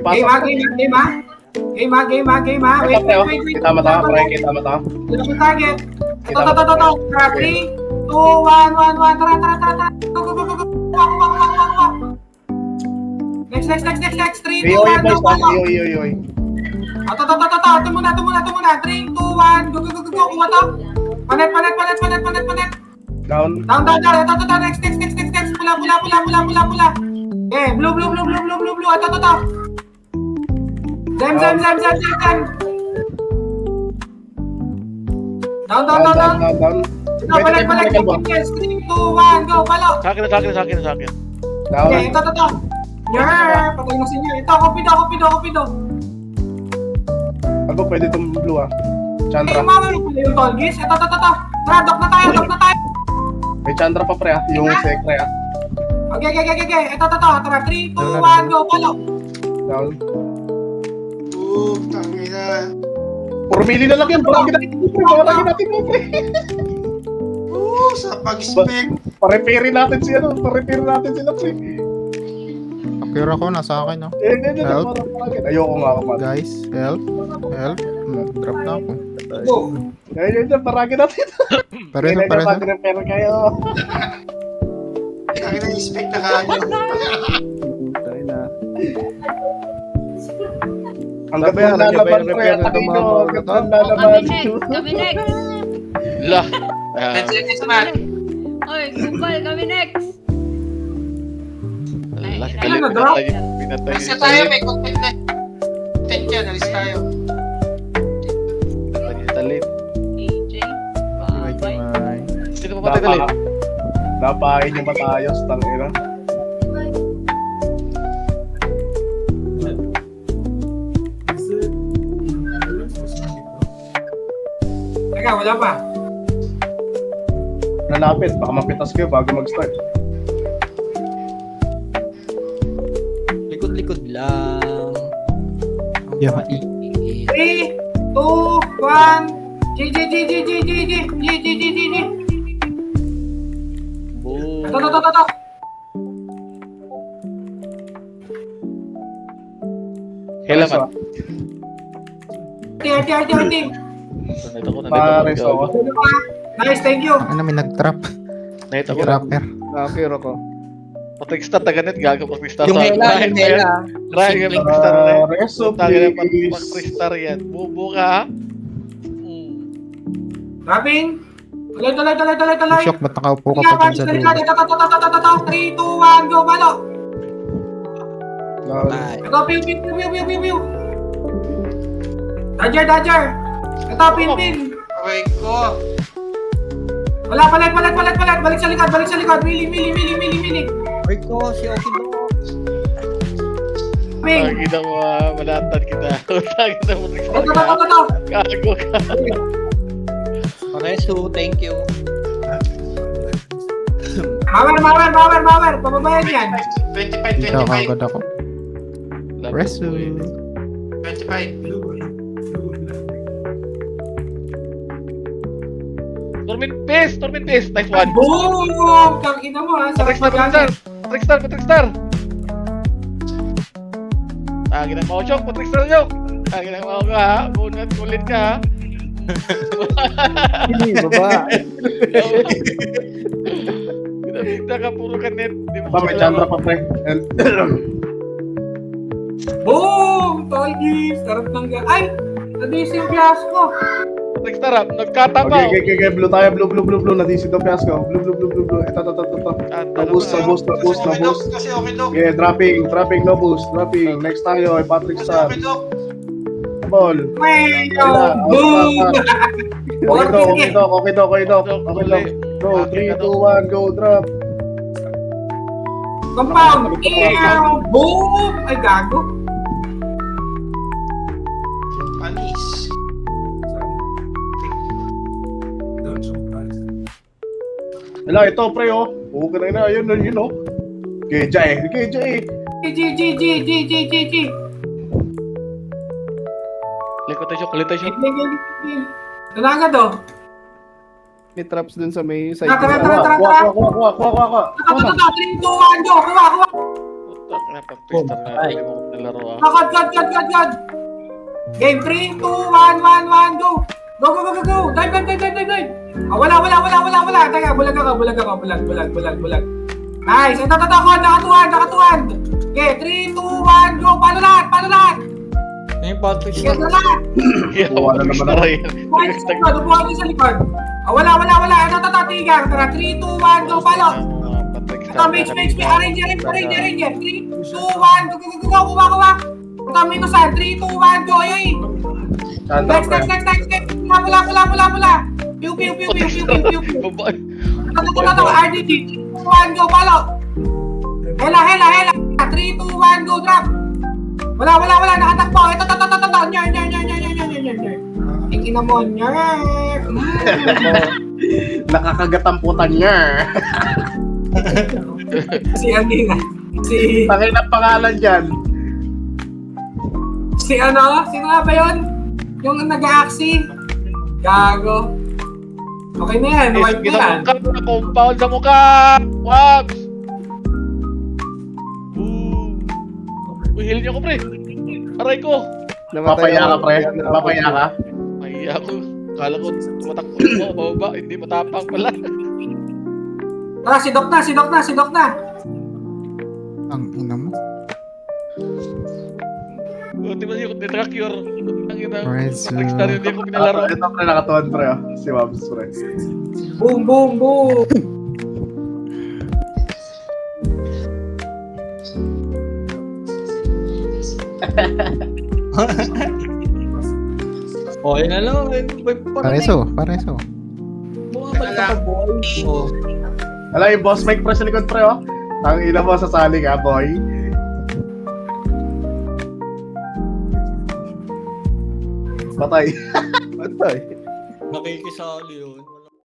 pasok. Game ha. Wait. Kita mo ta, pre, kita mo ta. Yung target. Ito. 3, 2, 1. Tara. Go. Next. 3, 2, 1, go. Oy. Ito muna. 3, 2, 1, go. Kuha to. Panet. Down. Ito. Next. Pula. Eh, blue. Ito. Zem. Down. Balik. 3, 2, 1, go. Palo. Sa akin. Down. Okay, ito. Yeah, patay na sa inyo. Ito, Kupido. Ano pwede itong blue Chandra. Mama, yung Tolgis. Ito. Tara, dock na tayo. May Chandra pa pre yung secre Okay. Ito. Tara, 3, 2, 1, go. Palo. Down. Tangina. 4 mili na lang yan. Barangin natin mo pre. Sa pag-spec. Pa-repair natin sila pre. Appear ako, nasa akin no? Help. Ayoko nga ako mag. Guys, help. Drop na ako. Go. Ayun, parangin natin. Pareho. Repair kayo. Tangina yung spec na kagad. Ang gabi ang lalaban pre. Kami next. Lah. 10 seconds man. Oy, kumpal, kami next. Lah, na-drop? pinatay. Alis na tayo, may content na. Content yan, alis tayo. Talit. AJ, bye-bye. Sino pa patay talit? Napain yung matayos, tangina. Teka, wala pa. Nalapit, baka mapitas kayo bago mag-start. Likod lang. Yeah. 3, 2, 1. G. Boom. Ito. Kailangan. Arti. Nandito ko. Pares ako. Nice, thank you. Ano, may nag-trap. Nandito ko. Trapper. Nakakiro ko. Patrickstar, taganet, gago Patrickstar. Yung hela. Raya, Patrickstar na rin. Reso, Taganet, please. Patrickstar yan. Bubo ka, ha? Rapping. Tuloy. Shock, ba't nakaupo ka pa dun sa dulo? 3, 2, 1, go. Palo. Ay. Ito, pew. Dodger. Ito, pin. Okay ko. Wala, palit. Balik sa likod. Mili. Ay ko, si Okido. Ping. Tagin na mo, malatan kita. Tagin na mo, Patrickstar. Ito. Gago ka. Pareso, thank you. Power. Pababayan yan. 25. Dito kagad ako. Reso. 25. Torment Pace. Nice one. Boom! Tangina mo ha. Sarap magalit. Patrickstar. Tagin ang mga chok, Patrickstar nyo. Tagin ang mga ka, ha. Bunat kulit ka, ha. Hindi, baba. Pinapinta ka, puro ka net. Di mo Ba, may Chandra pa pre. Boom! Tolgis. Sarap ng ay! Nadis yung glass ko. Patrickstar, ha. Nagkatapa. Okay, blue tayo, blue. Nadisi itong fiasco. Blue. Ito. No boost. Kasi okay dog. Okay, dropping, no boost. Dropping. Next tayo ay Patrick Kasi Star. okay dog. Ball. Boom! Okay, dog. Go, 3, 2, 1, go, drop. Compound! Ew! Boom! Ay, gago. Panis. Hala, ito pre oh. Okay na yun oh. Keja eh. G. Kulit tayo. Nalagad oh. May traps dun sa may side. Tara. Kuha. 3, 2, 1, go! Kuha! Tak na, pag-twister na. Ay. Hindi mo ko nalaro ah. God. Game 3, 2, 1, 1, go. Go. Dive. Wala. Teka, bulag ako. Bulag. Nice. Ito, nakatuwan. Okay, 3, 2, 1, go. Paano lahat? Yung Patrick Sige, Star. lahat. Wala naman ako. Upuan niyo sa likod. Wala. Ito, tigang. 3, 2, 1, go. Palo. Ito, mage. Arrange. 3, 2, 1, go. Kuha. Ito, minusan. 3, 2, 1, go. Ayoy. Tanda, pre. Next. Mula. Pew. Ito, RDT. 3, 2, 1, go. Palo. Hela. 3, 2, 1, go. Drop. Wala. Nakatakbo. Ito. Nyar. Tingin mo, nyar. Nakakagat ang putan niya. Si Anina. Tangin ang pangalan dyan. Sino nga ba yun? Yung nag-aaksi? Gago. Okay na yan, wipe na yan. Compound sa mukha! Wabs! Heal niyo ko, pre. Aray ko. Papaya ka, pre. Papaya ka. Ay, ako. Kala ko tumatakbo mo, bababa. Hindi matapang pala. Tara, si Doc na. Ang ina mo. Di ba yung track your... Ang ina. Rezo. Trickstar yun, hindi ko pinalaro. Ito, pre, nakatuwan, pre. Oh. Si Wabs, pre. Boom. Oh, yun na lang. Pareso. Bumabalik ka pa, boy. Oh. Alam, yung boss mic, pre, sa likod, pre, oh. Ang ina mo, sasali ka, boy. Patay. Nakikisali yun.